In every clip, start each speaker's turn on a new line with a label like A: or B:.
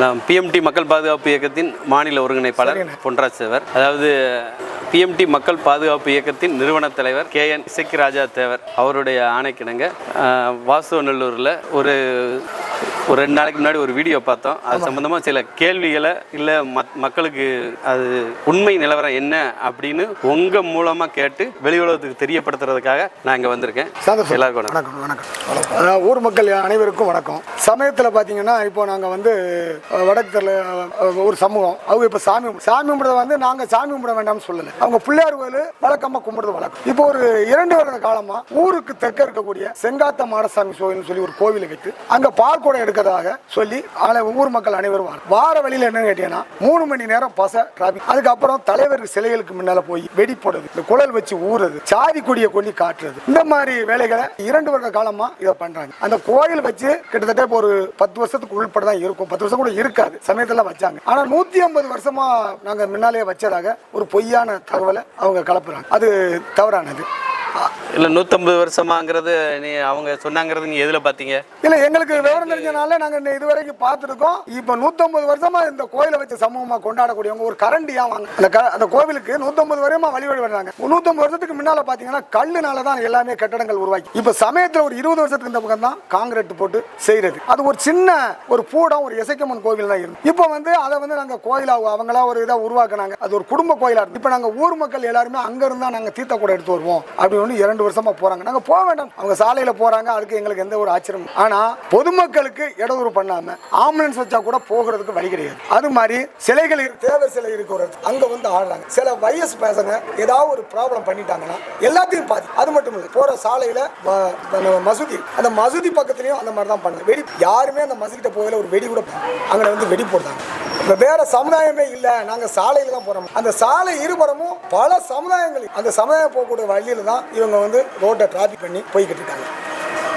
A: நான் பிஎம்டி மக்கள் பாதுகாப்பு இயக்கத்தின் மாநில ஒருங்கிணைப்பாளர் பொன்ராஜ் தேவர். அதாவது பிஎம்டி மக்கள் பாதுகாப்பு இயக்கத்தின் நிறுவன தலைவர் KN இசக்கிராஜா தேவர் அவருடைய ஆணைக்கிணங்க வாசுவநல்லூரில் ஒரு 2 நாளைக்கு முன்னாடி ஒரு வீடியோ பார்த்தோம். அது சம்பந்தமாக சில கேள்விகளை இல்லை மக்களுக்கு அது உண்மை நிலவரம் என்ன அப்படின்னு உங்கள் மூலமாக கேட்டு வெளி உலகத்துக்கு தெரியப்படுத்துறதுக்காக நான் இங்கே வந்திருக்கேன். எல்லாருக்கும்
B: வணக்கம். வணக்கம் ஊர் மக்கள் அனைவருக்கும் வணக்கம். சமயத்தில் பார்த்தீங்கன்னா இப்போ நாங்கள் வந்து வடக்குல ஒரு சமூகம் அவங்க இப்போ சாமி கும்பிடுறத வந்து நாங்கள் சாமி கும்பிட வேண்டாம்னு சொல்லலை. அவங்க பிள்ளையார் கோயில் வழக்கமாக கும்பிடுறது வழக்கம். இப்போ ஒரு 2 வருட காலமாக ஊருக்கு தெற்க இருக்கக்கூடிய செங்காத்த மாடசாமி கோயில்னு சொல்லி ஒரு கோவிலை வைத்து அங்கே பால்குடம் எடுக்கிறதாக சொல்லி ஊர் மக்கள் அனைவரும் வார வழியில் என்னன்னு கேட்டீங்கன்னா 3 மணி நேரம் டிராபிக். அதுக்கப்புறம் தலைவர் சிலைகளுக்கு முன்னால போய் வெடி போடுறது, இந்த குழல் வச்சு ஊறுறது, சாதி கொடியை கொண்டு காட்டுறது, இந்த மாதிரி வேலைகளை 2 வருட காலமா இதை பண்றாங்க. அந்த கோயில் வச்சு கிட்டத்தட்ட ஒரு 10 வருஷத்துக்கு உள்பட தான் இருக்கும். 10 வருஷம் கூட இருக்காது சமயத்துல வச்சாங்க. ஆனா 150 வருஷமா நாங்க முன்னாலே வச்சதாக ஒரு பொய்யான தகவலை அவங்க கலப்புறாங்க. அது தவறானது.
A: இல்லை 150 வருஷமாங்கிறது அவங்க சொன்னாங்கிறது நீ எதில் பார்த்தீங்க?
B: இல்லை, எங்களுக்கு விவரம் தெரிஞ்சனால நாங்கள் இதுவரைக்கும் பார்த்துருக்கோம். இப்போ 150 வருஷமா இந்த கோயிலை வச்சு சமூகமாக கொண்டாடக்கூடியவங்க ஒரு கரண்டியா வாங்க அந்த கோவிலுக்கு 150 வருஷமா வழிபாடு வர்றாங்க. 150 வருஷத்துக்கு முன்னால பார்த்தீங்கன்னா கல்லுனால தான் எல்லாமே கட்டடங்கள் உருவாக்கி. இப்போ சமயத்தில் ஒரு 20 வருஷத்துக்கு இந்த பக்கம் தான் காங்கிரீட் போட்டு செய்யறது. அது ஒரு சின்ன ஒரு பூடம், ஒரு இசைக்கம்மன் கோவில் தான் இருக்கு. இப்போ வந்து அதை வந்து நாங்கள் கோயிலா அவங்களா ஒரு இதாக உருவாக்குனாங்க. அது ஒரு குடும்ப கோயிலா இருக்கு. இப்போ நாங்கள் ஊர் மக்கள் எல்லாருமே அங்க இருந்தா நாங்கள் தீர்த்த கூட எடுத்து வருவோம் அப்படின்னு 2 வருஷமா போறாங்க. நாங்க போக வேண்டாம், அவங்க சாலையில போறாங்க, அதுக்கு எங்களுக்கு எந்த ஒரு ஆச்சரியம். ஆனா பொதுமக்களுக்கு இடையூறு பண்ணாம ஆம்புலன்ஸ் வச்சா கூட போகிறதுக்கு வழி கிடையாது. அது மாதிரி சிலைகள் தேவர் சிலை இருக்கிற அங்க வந்து ஆடுறாங்க. சில வயசு பசங்க ஏதாவது ஒரு ப்ராப்ளம் பண்ணிட்டாங்கன்னா எல்லாத்தையும் பாதி. அது மட்டும் இல்லை, போற சாலையில மசூதி, அந்த மசூதி பக்கத்துலயும் அந்த மாதிரி தான் பண்ணாங்க. வெடி யாருமே அந்த மசூதிட்ட போகல, ஒரு வெடி கூட அங்க வந்து வெடி போடுறாங்க. வேற சமுதாயமே இல்ல, நாங்க சாலையில தான் போறோம். அந்த சாலை இருபுறமும் பல சமுதாயங்கள், அந்த சமுதாயம் போகக்கூடிய வழியில தான் இவங்க வந்து ரோட்டை டிராபிக் பண்ணி போய்கிட்டு இருக்காங்க.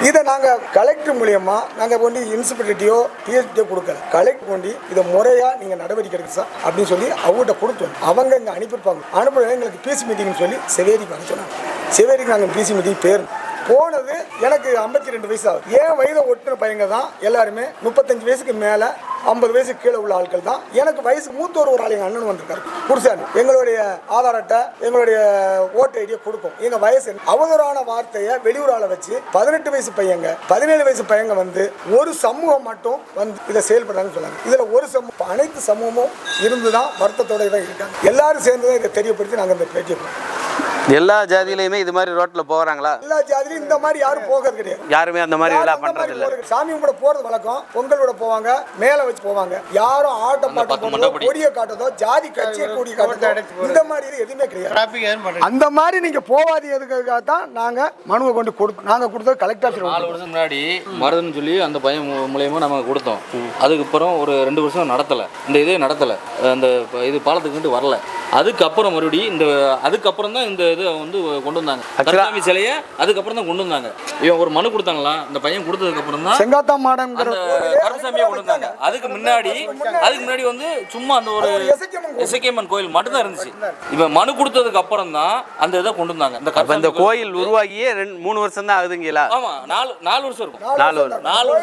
B: இதை நாங்கள் கலெக்டர் மூலியமா நாங்கள் கொண்டு இன்ஸ்பெக்டர்ட்டியோ டிஎஸ்டியோ கொடுக்கல. கலெக்டர் கொண்டு இதை முறையா நீங்கள் நடவடிக்கை எடுக்க சார் அப்படின்னு சொல்லி அவங்ககிட்ட கொடுத்தோம். அவங்க இங்கே அனுப்பியிருப்பாங்க. அனுப்புறது எங்களுக்கு பிசி மீட்டிங்னு சொல்லி செவேரிக்கு அனுப்பிச்சோம். செவேரிக்கு நாங்கள் பிசி மீட்டிங் பேர் போனது. எனக்கு 52 வயசு ஆகுது. ஏன் வயதை ஒட்டுற பையங்க தான் எல்லாருமே 35 வயசுக்கு மேலே 50 வயசுக்கு கீழே உள்ள ஆட்கள் தான். எனக்கு வயசு மூத்தோர் ஒரு ஆள் எங்கள் அண்ணன் வந்திருக்காரு குருசாமி. எங்களுடைய ஆதார் அட்டை, எங்களுடைய ஓட்டு ஐடியை கொடுக்கும். எங்கள் வயசு அவதூறான வார்த்தையை வெளியூர் ஆளை வச்சு 18 வயசு பையங்க 17 வயசு பையங்க வந்து ஒரு சமூகம் மட்டும் வந்து இதை செயல்படுறாங்கன்னு சொன்னாங்க. இதில் ஒரு சமூகம் அனைத்து சமூகமும் இருந்து தான் வருத்தத்தோட தான் இருக்காங்க. எல்லாரும் சேர்ந்து தான் இதை தெரியப்படுத்தி நாங்கள் இந்த பேட்டியை
A: எல்லா ஜாதியிலையுமே இது மாதிரி ரோட்ல போறாங்களா?
B: எல்லா ஜாதியிலும் இந்த மாதிரி யாரும் போகிறது கிடையாது.
A: யாருமே அந்த மாதிரி எல்லாம் பண்றது இல்ல.
B: சாமி கூட போறது வழக்கம். பொங்கலோட போவாங்க, மேல வச்சு போவாங்க. யாரும் ஆட்டம் பாட்டோ கொடியை காட்டுறதோ ஜாதி கட்சியை கொடி காட்டுறதோ இந்த மாதிரி எதுவுமே கிடையாது. அந்த மாதிரி நீங்க போவாதீங்க தான் நாங்க மனுவை கொண்டு கொடுத்தோம். நாங்க கொடுத்தது கலெக்டர் ஆஃபீஸ்
C: 4 வருஷம் முன்னாடி மருதுன்னு சொல்லி அந்த பையன் மூலியமா நம்ம கொடுத்தோம். அதுக்கப்புறம் ஒரு 2 வருஷம் நடத்தல, இந்த இதே நடத்தல, அந்த இது பாலத்துக்கு வரல. அதுக்கப்புறம் மறுபடியும் இந்த அதுக்கப்புறம் தான் இந்த இது வந்து கொண்டு வந்தாங்க. கருசாமி சிலையை அதுக்கப்புறம் தான் கொண்டு வந்தாங்க. இவன் ஒரு மனு கொடுத்தாங்களா, இந்த பையன் கொடுத்ததுக்கு அப்புறம் தான்
B: செங்காத்தா மாடன்
C: கருசாமியை கொண்டு வந்தாங்க. அதுக்கு முன்னாடி வந்து சும்மா அந்த ஒரு இசைக்கம்மன் கோயில் மட்டும் தான் இருந்துச்சு. இவன் மனு கொடுத்ததுக்கு அப்புறம் தான் அந்த இதை கொண்டு வந்தாங்க.
A: இந்த கோயில் உருவாகியே 3 வருஷம் தான் ஆகுதுங்களா?
C: ஆமா, 4 வருஷம் இருக்கும். 4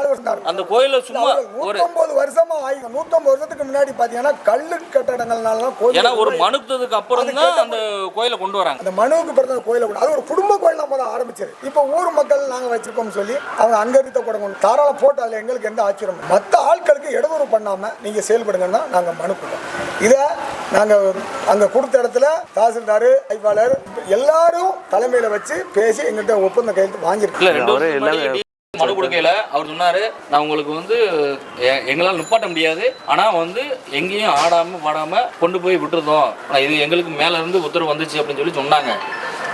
C: வருஷம் தான் அந்த கோயில சும்மா ஒரு
B: 150 வருஷமா ஆகி 150 வருஷத்துக்கு முன்னாடி பாத்தீங்கன்னா கல்லு கட்டடங்கள்னால தான்
C: ஏன்னா ஒரு மனு கொடுத்ததுக்கு அப்புறம் தான் அந்த கோயிலை கொண்டு வராங்க.
B: அந்த மனுவுக்கு பிறந்த கோயிலை கொண்டு அது ஒரு குடும்ப கோயில் நம்ம தான் ஆரம்பிச்சது. இப்போ ஊர் மக்கள் நாங்க வச்சிருக்கோம் சொல்லி அவங்க அங்க இருக்க கூட கொண்டு தாராளம் போட்டு அதுல எங்களுக்கு எந்த ஆச்சரியம். மற்ற ஆட்களுக்கு இடையூறு பண்ணாம நீங்க செயல்படுங்கன்னா நாங்க மனு கொடுத்தோம். இதை நாங்க அங்க கொடுத்த இடத்துல தாசில்தார், ஆய்வாளர் எல்லாரும் தலைமையில வச்சு பேசி எங்கள்கிட்ட ஒப்பந்த கையெழுத்து வாங்கியிருக்கோம்.
C: மனு கொடுக்கையில அவர் சொன்னாரு, நான் உங்களுக்கு வந்து எங்களால் நிப்பாட்ட முடியாது, ஆனா வந்து எங்கேயும் ஆடாம பாடாம கொண்டு போய் விட்டுருந்தோம், இது எங்களுக்கு மேல இருந்து உத்தரவு வந்துச்சு அப்படின்னு சொல்லி சொன்னாங்க.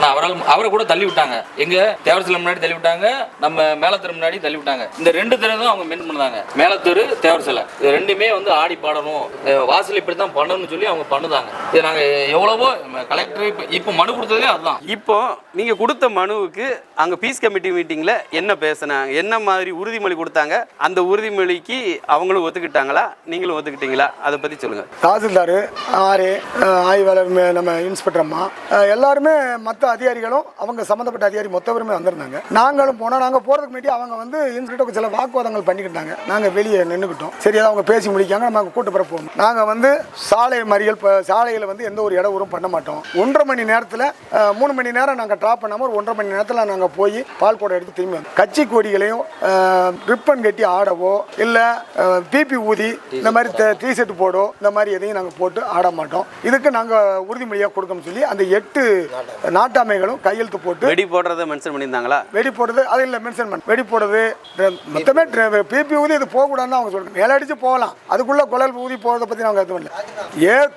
C: நான் அவரை கூட தள்ளி விட்டாங்க. எங்க தேவரசில முன்னாடி தள்ளி விட்டாங்க, நம்ம மேலத்தெரு முன்னாடி தள்ளி விட்டாங்க. இந்த 2 தெரு தான் அவங்க மென்ஷன் பண்ணாங்க. மேலத்தெரு, தேவரசில, இது 2மே வந்து ஆடி பாடணும், வாசல் இப்படி தான் பண்ணணும்னு சொல்லி அவங்க பண்ணுதாங்க. இது நாங்க எவ்வளவோ கலெக்டர் இப்போ மனு கொடுத்ததே அதுதான்.
A: இப்போ நீங்க கொடுத்த மனுவுக்கு அங்க பீஸ் கமிட்டி மீட்டிங்ல என்ன பேசினாங்க, என்ன மாதிரி உறுதிமொழி கொடுத்தாங்க? அந்த உறுதிமொழிக்கு அவங்களும் ஒத்துக்கிட்டாங்களா, நீங்களும் ஒத்துக்கிட்டீங்களா? அதை பத்தி சொல்லுங்க.
B: தாசில்தார், ஆய்வாளர், நம்ம இன்ஸ்பெக்டர் அம்மா எல்லாருமே மற்ற அதிகாரிகளும் அவங்க சம்மந்தப்பட்ட அதிகாரி மொத்தவருமே வந்திருந்தாங்க. நாங்களும் போனோம். நாங்கள் போகிறதுக்கு முன்னாடி அவங்க வந்து இன்ஸ்பெக்டர் சில வாக்குவாதங்கள் பண்ணிக்கிட்டாங்க. நாங்கள் வெளியே நின்றுக்கிட்டோம். சரி, அவங்க பேசி முடிக்காங்க. நம்ம கூட்டு பிற போவோம். நாங்கள் வந்து சாலை மறியல் சாலையில் வந்து எந்த ஒரு இடவரும் பண்ண மாட்டோம். 1.5 மணி நேரத்தில் 3 மணி நேரம் நாங்கள் ட்ராப் பண்ணாமல் ஒரு 1.5 மணி நேரத்தில் நாங்கள் போய் பால் கூட எடுத்து திரும்பி வந்தோம். கட்சி கொடிகளையும் ரிப்பன் கட்டி ஆடவோ இல்லை பிபி ஊதி இந்த மாதிரி டிஷர்ட் போடோ இந்த மாதிரி எதையும் நாங்கள் போட்டு ஆட மாட்டோம். இதுக்கு நாங்கள் உறுதிமொழியாக கொடுக்கணும்னு சொல்லி அந்த 8 நாட்டாமைகளும் கையெழுத்து போட்டு
A: வெடி போடுறதை மென்ஷன் பண்ணியிருந்தாங்களா?
B: வெடி போடுறது அது இல்லை மென்ஷன் பண்ண வெடி போடுறது மொத்தமே பிபி ஊதி இது போகக்கூடாதுன்னு அவங்க சொல்றாங்க. மேலே அடிச்சு போகலாம், அதுக்குள்ள குழல் ஊதி போகிறத பற்றி நாங்கள் எதுவும் இல்லை.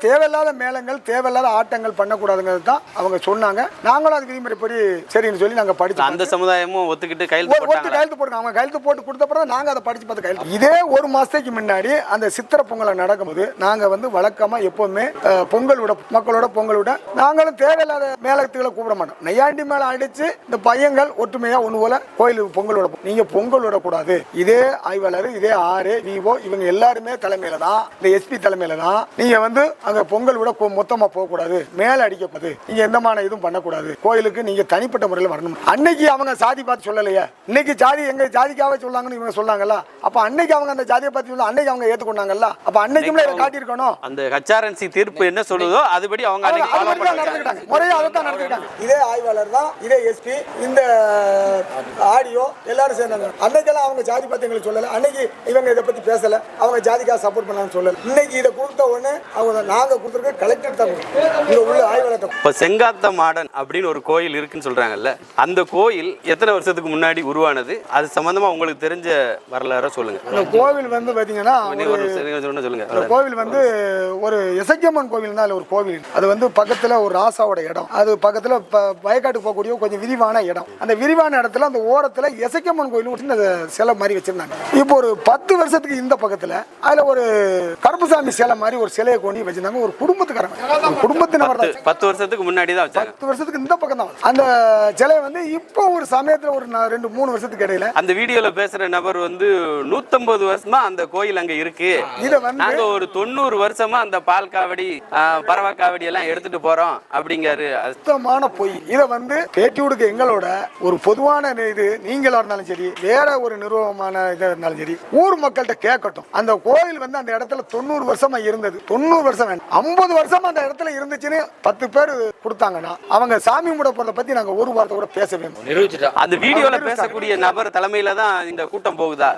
B: தேவையில்லாத மேளங்கள் தேவையில்லாத ஆட்டங்கள் பண்ணக்கூடாதுங்கிறது தான் அவங்க சொன்னாங்க. நாங்களும் அது விதிமுறைப்படி சரின்னு சொல்லி நாங்கள் படிச்சு
A: அந்த சமுதாயமும் ஒத்துக்கிட்டு கையெழுத்து
B: போட்டு அவங்க கையெழுத்து போட்டு கொடுத்தப்பறம் நாங்கள் அதை படிச்சு பார்த்து கையெழுத்து. இதே 1 மாசத்துக்கு முன்னாடி அந்த சித்திரை பொங்கலை நடக்கும்போது நாங்கள் வந்து வழக்கமாக எப்போவுமே பொங்கல் விட மக்களோட பொங்கல் விட நாங்களும் தேவையில்லாத மேளத்துகளை கூப்பிட மாட்டோம். நையாண்டி மேலே அடிச்சு இந்த பையங்கள் ஒற்றுமையாக ஒன்று போல கோயிலுக்கு பொங்கல் விட நீங்கள் பொங்கல் விடக்கூடாது. இதே ஆய்வாளர் இதே ஆறு விவோ இவங்க எல்லாருமே தலைமையில தான், இந்த எஸ்பி தலைமையில தான் நீங்கள் வந்து அங்கே பொங்கல் விட மொத்தமாக போகக்கூடாது, மேலே அடிக்கப்பது நீங்கள் எந்தமான இதுவும் பண்ணக்கூடாது. கோயிலுக்கு நீங்கள் தனிப்பட்ட முறையில் வரணும். அன்னைக்கு அவங்க சாதி பார்த்து சொல்லலையே, இன்னைக்கு ஜாதி எங்க ஜாதிக்காக சொல்லாங்கன்னு இவங்க சொன்னாங்கல்ல. அப்ப அன்னைக்கு அவங்க அந்த ஜாதியை பார்த்து சொல்ல அன்னைக்கு அவங்க ஏற்றுக்கொண்டாங்கல்ல. அப்ப அன்னைக்குமே இதை காட்டியிருக்கணும்.
A: அந்த ஹெச்ஆர்என்சி தீர்ப்பு என்ன சொல்லுதோ அதுபடி அவங்க
B: நடந்துக்கிட்டாங்க, முறையாக அதை தான் நடந்துக்கிட்டாங்க. இதே ஆய்வாளர் தான், இதே எஸ்பி, இந்த ஆடியோ எல்லாரும் சேர்ந்தாங்க. அன்னைக்கெல்லாம் அவங்க ஜாதி பார்த்து எங்களுக்கு சொல்லலை. அன்னைக்கு இவங்க இதை பற்றி பேசலை, அவங்க ஜாதிக்காக சப்போர்ட் பண்ணலாம்னு சொல்லலை. இன்னைக்கு இதை கொடுத்த உடனே அவங்க நாங்கள் கொடுத்துருக்க கலெக்டர் தான் இங்கே உள்ள ஆய்வாளர்.
A: இப்போ செங்காத்த மாடன் அப்படின்னு ஒரு கோயில் இருக்குன்னு சொல்றாங்கல்ல, அந்த கோயில் எத்தனை வருஷத்துக்கு முன்னாடி உருவானது? அது சம்பந்தமா உங்களுக்கு தெரிஞ்ச வரலாறு சொல்லுங்க.
B: அந்த கோவில் வந்து பார்த்தீங்கன்னா
A: சொல்லுங்க.
B: அந்த கோவில் வந்து ஒரு எசக்கியம்மன் கோவில் தான். ஒரு கோவில் அது வந்து பக்கத்தில் ஒரு ராசாவோட இடம். அது பக்கத்தில் வயக்காட்டுக்கு போகக்கூடிய கொஞ்சம் விரிவான இடம். அந்த விரிவான இடத்துல அந்த ஓரத்தில் எசக்கியம்மன் கோயில் சிலை மாதிரி வச்சிருந்தாங்க. இப்போ ஒரு 10 வருஷத்துக்கு இந்த பக்கத்தில் அதில் ஒரு கருப்புசாமி சிலை மாதிரி ஒரு சிலையை கொண்டு வச்சிருந்தாங்க. ஒரு குடும்பத்துக்காரங்க, குடும்பத்தினர்
A: 10 வருஷத்துக்கு முன்னாடி தான் வச்சாங்க.
B: 10 வருஷத்துக்கு இந்த பக்கம் தான் அந்த சிலையை வந்து இப்போ ஒரு சமயத்தில் ஒரு 2-3 வருஷத்துக்கு இடையில
A: அந்த வீடியோல பேசுற நபர் வந்து 150 வருஷமா அந்த கோயில் அங்க இருக்கு, இத வந்து நாங்க ஒரு 90 வருஷமா அந்த பால் காவடி பறவை காவடி எல்லாம் எடுத்துட்டு போறோம் அப்படிங்கிறாரு.
B: சுத்தமான பொய். இதை வந்து பேட்டியோடுக்கு எங்களோட ஒரு பொதுவான இது நீங்களா இருந்தாலும் சரி, வேற ஒரு நிறுவனமான இதாக இருந்தாலும் சரி, ஊர் மக்கள்கிட்ட கேட்கட்டும். அந்த கோயில் வந்து அந்த இடத்துல 90 வருஷமா இருந்தது. 90 வருஷம் 50 வருஷமா அந்த இடத்துல இருந்துச்சுன்னு 10 பேர் கொடுத்தாங்கன்னா அவங்க சாமி முட போறதை பத்தி நாங்க ஒரு வார்த்தை கூட பேசவே
C: நிரூபிச்சிட்டோம்.
A: அந்த வீடியோல பேசக்கூடிய நபர் தலைமையில தான் இந்த கூட்டம் போகுதா?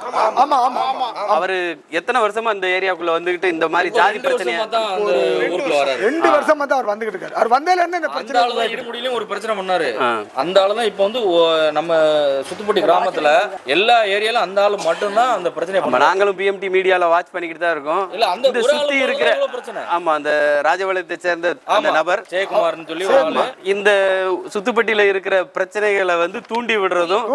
B: ஆமா ஆமா.
A: அவரு எத்தனை வருஷமா இந்த ஏரியாக்குள்ள வந்துகிட்டு இந்த மாதிரி ஜாதி பிரச்சனை
B: 2 வருஷமா தான் அவர் வந்துகிட்டு இருக்காரு. அவர் வந்ததுல இருந்து இந்த பிரச்சனை
C: இடுமுடியிலும் ஒரு பிரச்சனை பண்ணாரு. அந்த ஆளு தான் இப்போ வந்து நம்ம சுத்துப்பட்டி கிராமத்துல எல்லா ஏரியாலும் அந்த ஆளு மட்டும் தான் அந்த பிரச்சனை.
A: நாங்களும் பிஎம்டி மீடியால வாட்ச் பண்ணிக்கிட்டு தான் இருக்கோம்.
C: இல்ல அந்த
A: சுத்தி இருக்கிற
C: பிரச்சனை.
A: ஆமா, அந்த ராஜபாளையத்தை சேர்ந்த அந்த நபர்
C: ஜெயக்குமார்னு சொல்லி
A: இந்த சுத்துப்பட்டியில இருக்கிற பிரச்சனைகளை வந்து தூண்டி விடுறதும்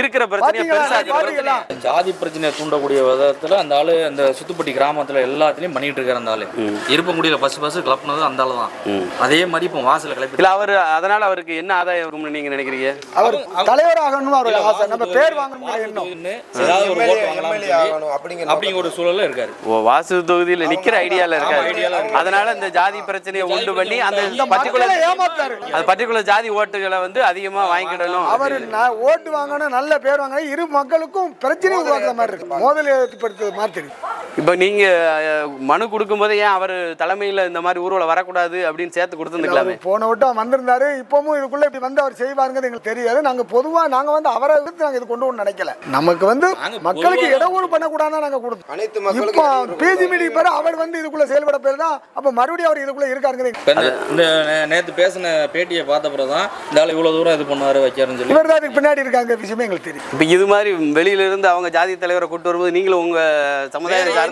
A: இருக்கிற பிரச்சனையை பெருசாக
C: ஜாதி பிரச்சனையை தூண்டக்கூடிய விதத்துல அந்த ஆளு அந்த சுத்துப்பட்டி கிராமத்துல எல்லாத்துலயும் பண்ணிட்டு இருக்காரு. அந்த ஆளு இருப்பங்குடியில பஸ் கிளப்பினது அந்த ஆளு தான். அதே மாதிரி இப்போ வாசல கிளப்பி
A: இல்ல அவர் அதனால அவருக்கு என்ன ஆதாயம் இருக்கும்னு நீங்க நினைக்கிறீங்க?
B: அவர் தலைவர் ஆகணும்னு அவரோட ஆசை, நம்ம பேர் வாங்கணும்னு
C: ஏதாவது ஒரு ஓட்டு வாங்கலாம் அப்படிங்கிற ஒரு சூழல்ல இருக்காரு.
A: வாசு தொகுதியில நிக்கிற ஐடியால இருக்காரு. அதனால இந்த ஜாதி பிரச்சனையை உண்டு பண்ணி அந்த பர்டிகுலர் ஜாதி ஓட்டுகளை வந்து அதிகமா வாங்கிடணும்.
B: அவர் ஓட்டு வாங்கணும், நல்ல பேர் வாங்கணும், இரு மக்களுக்கும் பிரச்சனை உருவாக்குற மாதிரி இருக்கு, மோதல் ஏற்படுத்துறது மாதிரி இருக்கு.
A: இப்ப நீங்க மனு கொடுக்கும் போது ஏன் அவர் தலைமையில இந்த மாதிரி ஊர்வலம் வரக்கூடாது அப்படின்னு சேர்த்து கொடுத்துருக்கலாமே?
B: போன விட்டம் வந்திருந்தாரு, இப்பவும் இதுக்குள்ள இப்படி வந்து அவர் செய்வாருங்கிறது எங்களுக்கு தெரியாது. நாங்க பொதுவா நாங்க வந்து அவரை எடுத்து நாங்க இது கொண்டு வந்து நினைக்கல. நமக்கு வந்து மக்களுக்கு இடஒதுக்கீடு பண்ணக்கூடாதுன்னு நாங்க கொடுத்தோம். அனைத்து மக்களுக்கும் பிஜிமிடி பேர் அவர் வந்து இதுக்குள்ள செயல்பட பேர் தான். அப்ப மறுபடியும் அவர் இதுக்குள்ள இருக்காருங்கிறது.
C: இந்த நேத்து பேசின பேட்டியை பார்த்த பிறகுதான் இந்த ஆள் இவ்வளவு தூரம் இது பண்ணாரு வைக்காருன்னு சொல்லி
B: இவர் தான் அதுக்கு பின்னாடி இருக்காங்க விஷயமே எங்களுக்கு தெரியும்.
A: இப்ப இது மாதிரி வெளியில இருந்து அவங்க ஜாதி தலைவரை கூட்டு வரும்போது நீங்களும் உங்க சமுதாயம் சார்ந்த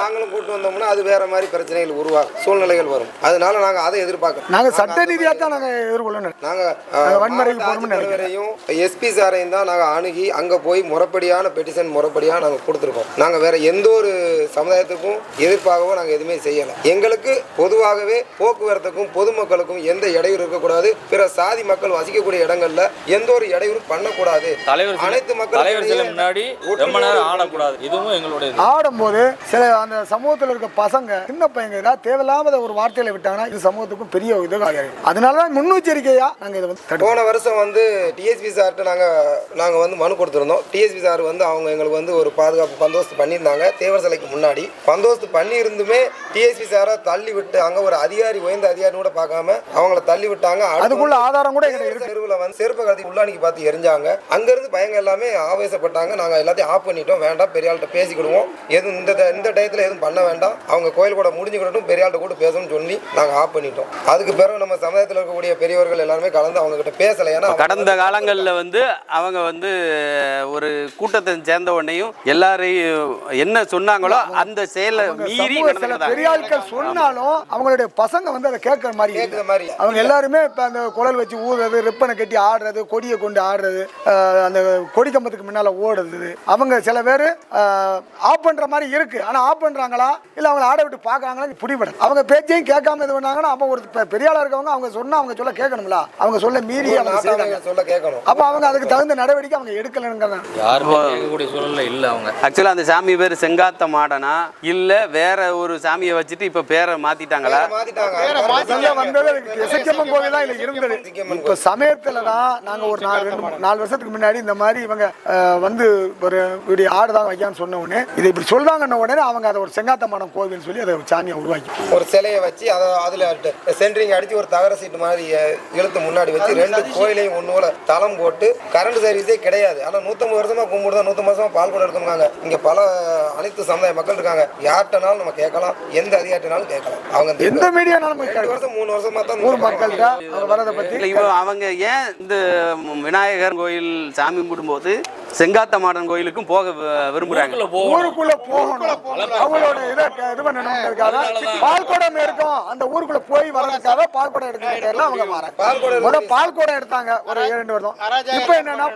D: நாங்களும் கூட்டு வந்தோம்னா அது வேற மாதிரி பிரச்சனைகள் உருவாகும், சூழ்நிலைகள் வரும். அதனால நாங்க அதை எதிர்பார்க்கிறோம்.
B: நாங்க சட்ட ரீதியா தான் நாங்க எதிர்கொள்ளணும்.
D: நாங்க வன்முறையும் எஸ்பி சாரையும் தான் நாங்க அணுகி அங்க போய் முறைப்படியான பெட்டிஷன் முறைப்படியா நாங்க கொடுத்துருக்கோம். நாங்க வேற எந்த ஒரு சமுதாயத்துக்கும் எதிர்ப்பாகவோ நாங்க எதுவுமே செய்யல. எங்களுக்கு பொதுவாகவே போக்குவரத்துக்கும் பொதுமக்களுக்கும் எந்த இடையூறு இருக்கக்கூடாது, பிற சாதி மக்கள் வசிக்கக்கூடிய இடங்கள்ல எந்த ஒரு இடையூறு பண்ணக்கூடாது. அனைத்து மக்கள்
C: முன்னாடி ரொம்ப நேரம் ஆடக்கூடாது. இதுவும் எங்களுடைய
B: ஆடும்போது சில அந்த சமூகத்தில் இருக்க பசங்க சின்ன பையங்க ஏதாவது தேவையில்லாத ஒரு வார்த்தையில விட்டாங்கன்னா இது சமூகத்துக்கும் பெரிய இதாக அதனால தான் முன்னெச்சரிக்கையா நாங்கள் இதை வந்து தடுப்போம்.
D: போன வருஷம் வந்து டிஎஸ்பி சார்கிட்ட நாங்கள் வந்து மனு கொடுத்துருந்தோம். டிஎஸ்பி சார் வந்து அவங்க எங்களுக்கு வந்து ஒரு பாதுகாப்பு பந்தோபஸ்து பண்ணியிருந்தாங்க. தேவர் சிலைக்கு முன்னாடி பந்தோபஸ்து பண்ணியிருந்துமே டிஎஸ்பி சாரை தள்ளி விட்டு அங்கே ஒரு அதிகாரி உயர்ந்த அதிகாரி கூட பார்க்காம அவங்கள தள்ளி விட்டாங்க.
B: அதுக்குள்ள ஆதாரம் கூட
D: தெருவில் வந்து செருப்பு கத்தி உள்ளானிக்கு பார்த்து எரிஞ்சாங்க. அங்கேருந்து பயங்க எல்லாமே ஆவேசப்பட்டாங்க. நாங்கள் எல்லாத்தையும் ஆஃப் பண்ணிட்டோம். வேண்டாம், பெரிய ஆள்கிட்ட பேசிக்கிடுவோம், எதுவும் இந்த டயத்தில் எதுவும் பண்ண வேண்டாம், அவங்க கோயில் கூட முடிஞ்சுக்கிட்டும், பெரிய ஆள்கிட்ட கூட பேசணும்னு சொல்லி நாங்கள் ஆஃப் பண்ணிட்டோம். அதுக்கு பிறகு நம்ம சமுதாயத்தில் இருக்கக்கூடிய பெரியவர்கள் எல்லாருமே கலந்து அவங்க கிட்ட பேசலை. ஏன்னா
A: கடந்த காலங்களில் வந்து அவங்க வந்து ஒரு கூட்டத்தை சேர்ந்த உடனேயும் எல்லாரையும் என்ன சொன்னாங்களோ அந்த செயலை மீறி
B: பெரிய ஆட்கள் சொன்னாலும் அவங்களுடைய பசங்க வந்து அதை கேட்கற மாதிரி அவங்க எல்லாருமே இப்போ அந்த குழல் வச்சு ஊதுறது, ரிப்பனை கட்டி ஆடுறது, கொடியை கொண்டு ஆடுறது, அந்த கொடி கம்பத்துக்கு முன்னால ஓடுறது, அவங்க சில பேர் ஆஃப் பண்ற மாதிரி இருக்கு. ஆனா ஆஃப் பண்றாங்களா இல்ல அவங்க ஆட விட்டு பாக்குறாங்களா புடிபடும். அவங்க பேச்சையும் கேட்காம இது பண்ணாங்கன்னா அப்ப ஒரு பெரிய ஆளா இருக்கவங்க அவங்க சொன்னா அவங்க சொல்ல கேட்கணும்ல, அவங்க சொல்ல மீறி
D: சொல்ல கேட்கணும்.
B: அப்ப அவங்க அதுக்கு தகுந்த நடவடிக்கை அவங்க எடுக்கலங்கிறத
C: யாருமே கேட்கக்கூடிய சூழல்ல இல்ல. அவங்க
A: ஆக்சுவலா அந்த சாமி பேர் செங்காத்த மாடனா இல்ல வேற ஒரு சாமியை வச்சுட்டு இப்ப பேரை மாத்திட்டாங்களா?
B: இப்ப சமயத்துல தான் நாங்க ஒரு 4 வருஷத்துக்கு முன்னாடி இந்த மாதிரி இவங்க வந்து ஒரு இப்படி ஆடுதான் வைக்கான்னு சொன்ன உடனே இதை இப்படி சொல்றாங்கன்ன உடனே அவங்க அதை ஒரு செங்காத்த மாடம் கோவில் சொல்லி அதை சாமியை உருவாக்கி
D: ஒரு சிலையை வச்சு அதை அதுல சென்ட்ரிங் அடிச்சு ஒரு தகர சீட்டு மாதிரி இழுத்து முன்னாடி வச்சு 2 கோயிலையும் ஒன்னோல தளம் போட்டு கரண்ட் சர்வீஸே கிடையாது. ஆனா 150 வருஷமா கும்பிடுதான், 150 வருஷமா பால் கூட எடுத்துருக்காங்க. இங்க பல அனைத்து சமுதாய மக்கள் இருக்காங்க. யார்கிட்டனாலும் நம்ம கேட்கலாம், எந்த அதிகாரினாலும் கேட்கலாம். அவங்க
B: எந்த மீடியானாலும்
D: 2 வருஷம் 3 வருஷமா தான்
B: ஊர் மக்கள் வரதை பத்தி
A: அவங்க ஏன் இந்த விநாயகர் கோயில் சாமி கும்பிடும்போது செங்காத்த மாடன் கோயிலுக்கும் போக விரும்புறாங்க?
B: ஊருக்குள்ள போகணும், அவங்களோட இதை இது பண்ணணும்ன்றதுக்காக பால்குடம் இருக்கும். அந்த ஊருக்குள்ள போய் வர்றதுக்காக பால்குடம் எடுக்கிறதுல அவங்க வராங்க. பால்குடம் எடுத்தாங்க ஒரு 2 வருஷம். இப்ப என்னன்னா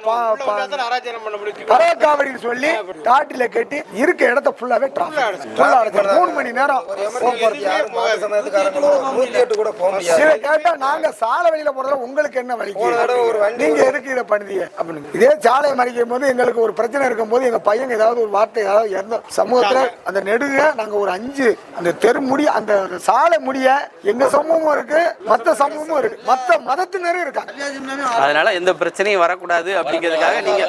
B: பரவக்காவடின்னு சொல்லி காட்டில கட்டி இருக்க இடத்த ஃபுல்லாவே 3 மணி நேரம்
D: கூட போக முடியாது.
B: இதை கேட்டா நாங்க சாலை வழியில போறதுல உங்களுக்கு என்ன வழி, நீங்க எதுக்கு இதை பண்ணுவீங்க அப்படின்னு. இதே சாலை மறிக்கும் போது எங்களுக்கு ஒரு பிரச்சனை இருக்கும் போது எங்க பையன் ஏதாவது ஒரு வார்த்தை ஏதாவது எந்த சமூகத்துல அந்த நெடுக நாங்க ஒரு 5 அந்த தெரு முடிய அந்த சாலை முடிய எங்க சமூகமும் இருக்கு, மற்ற சமூகமும் இருக்கு, மற்ற மதத்தினரும் இருக்காங்க.
A: அதனால எந்த பிரச்சனையும் வரக்கூடாது அப்படிங்கிறதுக்காக நீங்க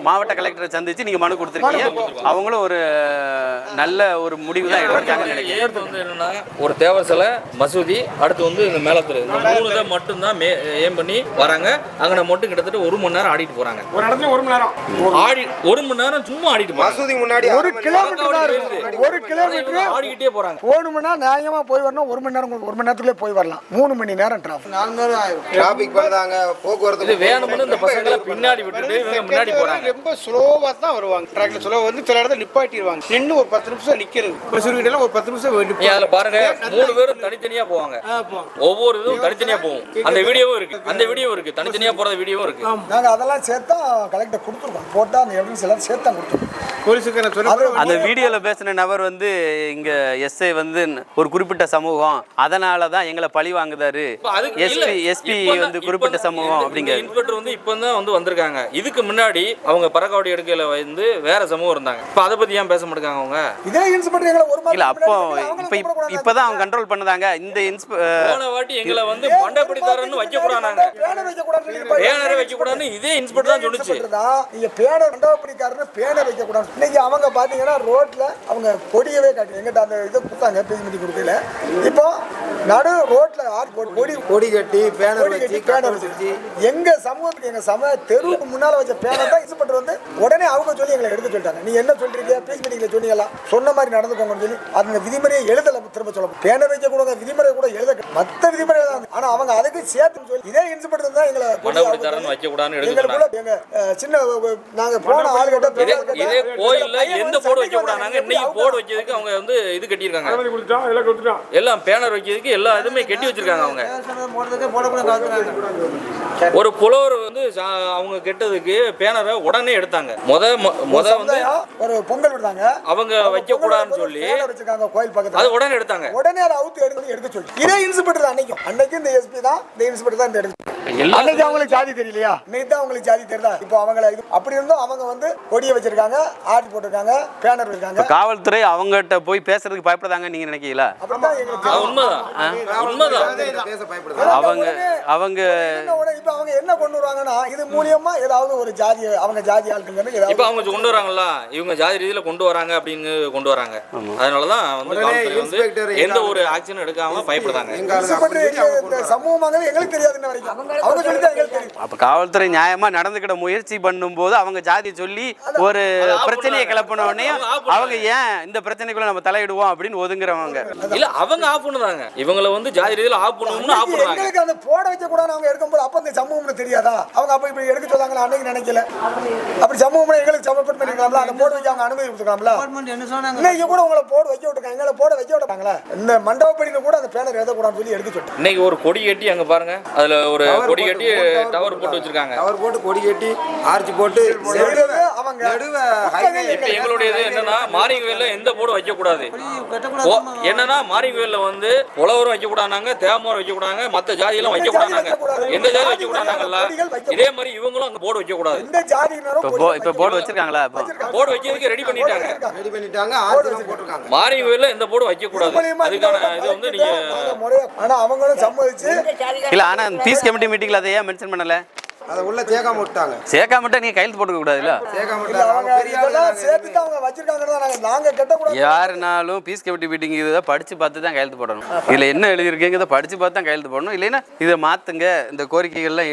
A: மாவட்ட கலெக்டரை சந்திச்சு நீங்க மனு கொடுத்துருக்கீங்க. அவங்களும் ஒரு நல்ல ஒரு முடிவு தான் எடுத்திருக்காங்க.
C: என்னன்னா ஒரு தேவர் சிலை, மசூதி, அடுத்து வந்து இந்த மேலத்துறை, இந்த 3 தான் மட்டும்தான் ஏம் பண்ணி வராங்க. அங்கே மட்டும் கிட்டத்தட்ட 1 மணி நேரம் ஆடிட்டு போறாங்க.
B: ஒரு இடத்துல 1 மணி நேரம்
C: ஆடி 1 மணி நேரம் சும்மா ஆடிட்டு போறாங்க.
D: மசூதி முன்னாடி
B: 1 கிலோமீட்டர்
C: ஆடிக்கிட்டே போறாங்க.
B: போகணும்னா நியாயமா போய் வரணும். 1 மணி நேரம் 1 மணி நேரத்துக்குள்ளே போய் வரலாம். 3 மணி நேரம்
D: டிராபிக் பண்ணாங்க. போக்குவரத்து
C: வேணும்னு இந்த பசங்களை பின்னாடி விட்டுட்டு இவங்க முன்னாடி போறாங்க.
E: ரொம்ப ஸ்லோவா தான் வருவாங்க. ட்ராக்ல ஸ்லோவா வந்து சில இடத்துல நிப்பாட்டிடுவாங்க. நின்று ஒரு 10 நிமிஷம் நிக்கிறது. பஸ்ஸுகிட்ட ஒரு 10 நிமிஷம்
C: அதுல பாருங்க 3 பேரும் தனித்தனியா போவாங்க. ஒவ்வொரு இதுவும் தனித்தனியா போகும். அந்த வீடியோவும் இருக்கு, அந்த வீடியோவும் இருக்கு, தனித்தனியா போற வீடியோவும் இருக்கு.
B: நாங்க அதெல்லாம் சேர்த்தா கலெக்டர் கொடுத்துருக்கோம். போட்டா அந்த எவிடன்ஸ் எல்லாம் சேர்த்தா கொடுத்துருக்கோம்.
A: அந்த வீடியோல பேசின நபர் வந்து இங்க எஸ்ஐ வந்து ஒரு குறிப்பிட்ட சமூகம், அதனால தான் எங்களை பழி வாங்குதாரு, எஸ்பி வந்து குறிப்பிட்ட சமூகம் அப்படிங்கிற
C: இன்ஸ்பெக்டர் வந்து இப்பதான் வந்து வந்திருக்காங்க. இதுக்கு முன்னாடி அவங்க பறக்காவடி எடுக்கையில வந்து வேற சமூகம் இருந்தாங்க. இப்ப அதை பத்தி ஏன் பேச மாட்டாங்க அவங்க?
B: இதே இன்ஸ்பெக்டர் எங்களை ஒரு
A: இல்ல அப்போ இப்பதான் அவங்க கண்ட்ரோல் பண்ணதாங்க. இந்த
C: போன வாட்டி எங்களை வந்து மண்டபடிதாரன்னு வைக்க கூடாது, பேனரை வைக்க கூடாதுன்னு இதே இன்ஸ்பெக்டர் தான் சொல்லுச்சு.
B: நீங்க பேனர் மண்டபடிக்காரன்னு பேனர் வைக்க கூடாது. இன்னைக்கு அவங்க பாத்தீங்கன்னா ரோட்ல அவங்க கொடியவே காட்டு எங்கிட்ட அந்த இதை கொடுத்தாங்க பேசி கொடுக்கல. இப்போ நடு ரோட்ல
D: கொடி கட்டி பேனர் வச்சு
B: எங்க சமூகத்துக்கு எங்க சமூக தெருவுக்கு முன்னால வச்ச பேனர் தான் இன்ஸ்பெக்டர் வந்து உடனே அவங்க சொல்லி எங்களை எடுக்க சொல்லிட்டாங்க. நீங்க என்ன சொல்றீங்க, பேசி மீட்டிங்ல சொன்னீங்களா, சொன்ன மாதிரி நடந்துக்கோங்கன்னு சொல்லி அந்த விதிமுறையை எழுதல. திரும்ப சொல்ல பேனர் வைக்க கூட விதிமுறை கூட எழுத மற்ற விதிமுறை தான். ஆனா அவங்க அதுக்கு சேர்த்து சொல்லி இதே இன்ஸ்பெக்டர் தான் எங்களை
C: வைக்க கூடாதுன்னு எடுக்க
B: சின்ன நாங்க போன ஆளுகிட்ட
C: இதே கோயில்ல எந்த போர்டு வைக்க கூடாது. இன்னைக்கு போர்டு வைக்கிறதுக்கு அவங்க வந்து இது கட்டியிருக்காங்க. எல்லாம் பேனர் வைக்கிறதுக்கு எல்லா இதுவுமே கட்டி வச்சிருக்காங்க. அவங்க ஒரு புலவர் வந்து அவங்க கெட்டதுக்கு பேனரை உடனே எடுத்தாங்க. முத வந்து
B: ஒரு பொங்கல் விடுறாங்க, அவங்க
C: வைக்க கூடாதுன்னு சொல்லி
B: வச்சிருக்காங்க கோயில் பக்கத்துல.
C: அது உடனே எடுத்தாங்க.
B: உடனே அதை அவுத்து எடுக்க சொல்லி இதே இன்ஸ்பெக்டர் தான் அன்னைக்கு இந்த எஸ்பி தான் இந்த இன்ஸ்பெக்டர் தான் இந்த எடுத்து அன்னைக்கு அவங்களுக்கு ஜாதி தெரியலையா, இன்னைக்கு தான் அவங்களுக்கு ஜாதி தெரியுதா. இப்போ அவங்கள அப்படி இருந்தும் அவங்க வந்து கொடியை வச்சிருக்காங்க, ஆடி போட்டிருக்காங்க, பேனர் இருக்காங்க.
A: காவல்துறை அவங்ககிட்ட போய் பேசுறதுக்கு பயப்படுறாங்க நீங்க நினைக்கிறீங்களா?
B: அப்படிதான் எங்களுக்கு
D: பேச பயப்படுது.
A: அவங்க
B: இப்ப அவங்க என்ன கொண்டு வருவாங்கன்னா இது மூலியமா ஏதாவது ஒரு ஜாதி அவங்க ஜாதி ஆட்கள்
C: இப்ப அவங்க கொண்டு வராங்கல்ல, இவங்க ஜாதி ரீதியில கொண்டு வராங்க அப்படின்னு கொண்டு வராங்க. அதனாலதான் வந்து காவல்துறை வந்து எந்த ஒரு ஆக்ஷன் எடுக்காம பயப்படுறாங்க.
B: சமூகமாக எங்களுக்கு தெரியாது வரைக்கும் அவங்க சொல்லிதான் எங்களுக்கு தெரியும்.
A: அப்ப காவல்துறை நியாயமா நடந்துக்கிட முயற்சி பண்ணும்போது அவங்க ஜாதி சொல்லி ஒரு பிரச்சனையை கிளப்பின உடனே அவங்க ஏன் இந்த பிரச்சனைக்குள்ள நம்ம தலையிடுவோம் அப்படின்னு ஒதுங்குறவங்க.
C: இல்ல அவங்க ஆஃப் பண்ணுறாங்க, இவங்களை வந்து ஜாதி ரீதியில ஆஃப் பண்ணணும்னு ஆஃப் பண்ணுறாங்க.
B: எங்களுக்கு அந்த போட வைக்க கூட அவங்க எடுக்கும்போது அப்ப இந்த சமூகம்னு தெரியாதா? அவங்க அப்ப இப்படி எடுக்க சொல்லாங்க அன்னைக்கு நினைக்கல. அப்படி சமூகம் எங்களுக்கு சப்போர்ட் பண்ணிருக்காங்களா? அந்த போட வைக்க அவங்க அனுமதி கொடுத்துருக்காங்களா? இன்னைக்கு கூட உங்களை போட வைக்க விட்டுருக்காங்க, எங்களை போட வைக்க விட்டாங்களா? இந்த மண்டபப்படியில கூட அந்த பேனர் எழுதக்கூடாதுன்னு சொல்லி எடுக்க சொல்லிட்டு
C: இன்னைக்கு ஒரு கொடி கட்டி அங்க பாருங்க, அதுல ஒரு கொடி கட்டி டவர் போட்டு வச்சிருக்காங்க.
D: டவர் போட்டு கொடி கட்டி ஆர்ச்சி போட்டு
B: அவங்க
C: இப்ப எங்களுடையது என்னன்னா மாரிங்கவேல்ல எந்த போர்டும் வைக்க கூடாது. என்னன்னா மாரிங்கவேல்ல வந்து உழவரும் வைக்க கூடாதாங்க, தேவமாரும் வைக்க கூடாதாங்க, மத்த ஜாதி எல்லாம் வைக்க கூடாதாங்க, எந்த ஜாதி வைக்க கூடாதாங்கல்ல. இதே மாதிரி இவங்களும் அங்க போர்டு வைக்க கூடாது.
B: இந்த ஜாதியினரும்
A: இப்ப போர்டு வச்சிருக்காங்களா?
C: போர்டு வைக்கிறதுக்கு ரெடி பண்ணிட்டாங்க.
D: ஆர்ச்சி போட்டுருக்காங்க.
C: மாரிங்கவேல்ல எந்த போர்டும் வைக்க கூடாது. அதுக்கான இது வந்து நீங்க
B: ஆனா அவங்களும் சம்மதிச்சு
A: இல்ல. ஆனா பீஸ் கமிட்டி மீட்டிங்ல அதை ஏன் மென்ஷன் பண்ணல?
D: அதை உள்ள சேர்க்காம விட்டாங்க.
A: சேர்க்காம விட்டா நீங்க கையெழுத்து போட்டுக்க கூடாதுல்ல?
D: சேர்க்காம
B: சேர்த்துட்டு அவங்க வச்சிருக்காங்க. நாங்க கெட்ட கூட
A: யாருனாலும் பீஸ் கமிட்டி மீட்டிங் இதை படிச்சு பார்த்து தான் கையெழுத்து போடணும். இதுல என்ன எழுதியிருக்கீங்க இதை படிச்சு பார்த்து தான் கையெழுத்து போடணும். இல்லைன்னா இதை மாத்துங்க, இந்த கோரிக்கைகள்லாம்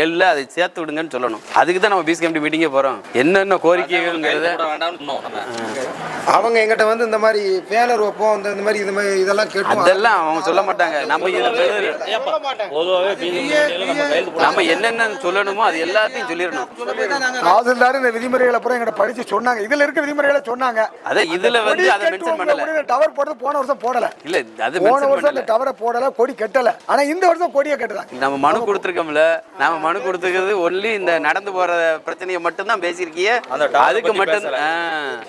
A: எல்ல அதை சேர்த்து விடுங்கன்னு சொல்லணும். அதுக்கு தான் நம்ம பீஸ் கமிட்டி மீட்டிங்கே போறோம். என்னென்ன கோரிக்கைகள்ங்கிறத
D: அவங்க எங்கிட்ட வந்து இந்த மாதிரி பேனர் வைப்போம், இந்த மாதிரி இதெல்லாம் கேட்டு
A: அதெல்லாம் அவங்க சொல்ல மாட்டாங்க. நம்ம என்னென்ன சொல்லணுமோ அது எல்லாத்தையும் சொல்லிடணும்.
B: தாசில்தார் இந்த விதிமுறைகளை அப்புறம் எங்கிட்ட படிச்சு சொன்னாங்க. இதுல இருக்க விதிமுறைகளை சொன்னாங்க.
A: அத இதுல வந்து அதை மென்ஷன் பண்ணல.
B: டவர் போட்டு போன வருஷம் போடல.
A: இல்ல அது
B: போன வருஷம் அந்த டவரை போடல, கொடி கட்டல. ஆனா இந்த வருஷம் கொடியை கட்டுறாங்க.
A: நம்ம மனு கொடுத்துருக்கோம்ல, நம்ம மனு கொடுத்துக்கிறது ஒன்லி இந்த நடந்து போற பிரச்சனையை மட்டும் தான் பேசியிருக்கீங்க. அதுக்கு மட்டும்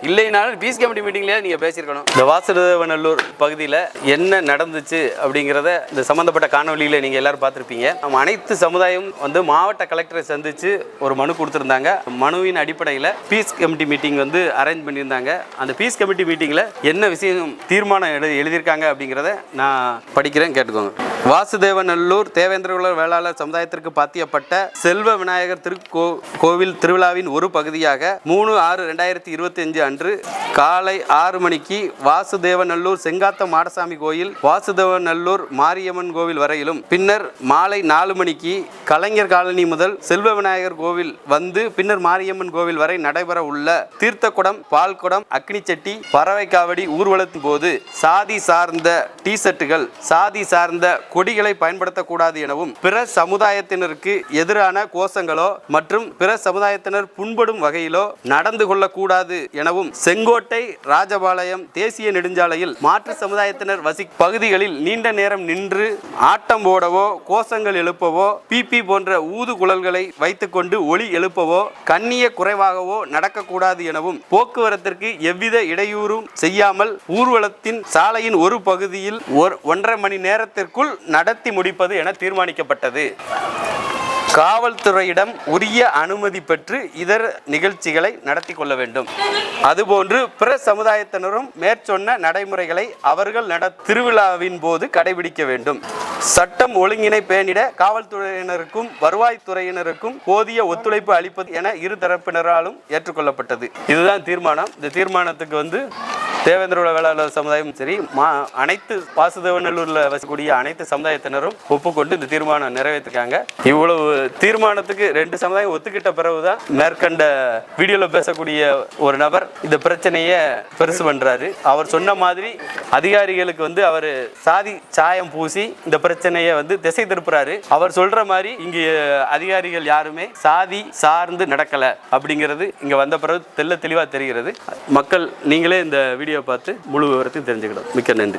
A: இல்லைனாலும் பீஸ் கமிட்டி மீட்டிங்லயே நீங்க பேசியிருக்கணும். இந்த வாசுதேவநல்லூர் பகுதியில என்ன நடந்துச்சு அப்படிங்கிறத இந்த சம்பந்தப்பட்ட காணொலியில நீங்க எல்லாரும் பார்த்திருப்பீங்க. நம்ம அனைத்து சமுதாயம் வந்து மாவட்ட கலெக்டரை சந்திச்சு ஒரு மனு கொடுத்திருந்தாங்க. மனுவின் அடிப்படையில் பீஸ் கமிட்டி மீட்டிங் வந்து அரேஞ்ச் பண்ணியிருந்தாங்க. அந்த பீஸ் கமிட்டி மீட்டிங்ல என்ன விஷயம் தீர்மானம் எழுதியிருக்காங்க அப்படிங்கிறத நான் படிக்கிறேன், கேட்டுக்கோங்க. வாசுதேவநல்லூர் தேவேந்திரகுல வேளாளர் சமுதாயத்திற்கு பாத்தியப்பட்ட செல்வ விநாயகர் திருக்கோவில் திருவிழாவின் ஒரு பகுதியாக 3/6/2025 அன்று காலை 6 மணிக்கு வாசுதேவநல்லூர் செங்காத்த மாடசாமி கோயில், வாசுதேவநல்லூர் மாரியம்மன் கோவில் வரையிலும், பின்னர் மாலை 4 மணிக்கு கலைஞர் காலனி முதல் செல்வ விநாயகர் கோவில் வந்து பின்னர் மாரியம்மன் கோவில் வரை நடைபெற உள்ள தீர்த்த குடம், பால் குடம், அக்னி சட்டி, பறவை காவடி ஊர்வலத்தின் போது சாதி சார்ந்த டி ஷர்ட்டுகள், சாதி சார்ந்த கொடிகளை பயன்படுத்தக்கூடாது எனவும், பிற சமுதாயத்தினருக்கு எதிரான கோஷங்களோ மற்றும் பிற சமுதாயத்தினர் புண்படும் வகையிலோ நடந்து கொள்ளக்கூடாது எனவும், செங்கோட்டை ராஜபாளையம் தேசிய நெடுஞ்சாலையில் மாற்று சமுதாயத்தினர் பகுதிகளில் நீண்ட நேரம் நின்று ஆட்டம் போடவோ, கோஷங்கள் எழுப்பவோ, பிபி போன்ற ஊது குழல்களை வைத்துக்கொண்டு ஒளி எழுப்பவோ, கண்ணிய குறைவாகவோ நடக்கக்கூடாது எனவும், போக்குவரத்திற்கு எவ்வித இடையூறும் செய்யாமல் ஊர்வலத்தின் சாலையின் ஒரு பகுதியில் 1.5 மணி நேரத்திற்குள் நடத்தி முடிப்பது என தீர்மானிக்கப்பட்டது. காவல்துறையிடம் உரிய அனுமதி பெற்று இதர நிகழ்ச்சிகளை நடத்தி கொள்ள வேண்டும். அதுபோன்று பிற சமுதாயத்தினரும் மேற்சொன்ன நடைமுறைகளை அவர்கள் திருவிழாவின் போது கடைபிடிக்க வேண்டும். சட்டம் ஒழுங்கினை பேணிட காவல்துறையினருக்கும் வருவாய்த்துறையினருக்கும் போதிய ஒத்துழைப்பு அளிப்பது என இரு தரப்பினராலும் ஏற்றுக்கொள்ளப்பட்டது. இதுதான் தீர்மானம். இந்த தீர்மானத்துக்கு வந்து தேவேந்திர வேளாளர் சமுதாயம் சரி, அனைத்து வாசுதேவநல்லூர்ல வசிக்கக்கூடிய அனைத்து சமுதாயத்தினரும் ஒப்புக்கொண்டு இந்த தீர்மானம் நிறைவேற்றிருக்காங்க. இவ்வளவு தீர்மானத்துக்கு 2 சமுதாயம் ஒத்துக்கிட்ட பிறகுதான் மேற்கண்ட வீடியோல பேசக்கூடிய ஒரு நபர் இந்த பிரச்சனையை பெருசு பண்றாரு. அவர் சொன்ன மாதிரி அதிகாரிகளுக்கு வந்து அவர் சாதி சாயம் பூசி இந்த பிரச்சனையை வந்து திசை திருப்புறாரு. அவர் சொல்ற மாதிரி இங்கு அதிகாரிகள் யாருமே சாதி சார்ந்து நடக்கல அப்படிங்கிறது இங்க வந்த பிறகு தெளிவா தெரிகிறது. மக்கள் நீங்களே இந்த வீடியோ பார்த்து முழு விவரத்தையும் தெரிஞ்சுக்கிடும். மிக்க நன்றி.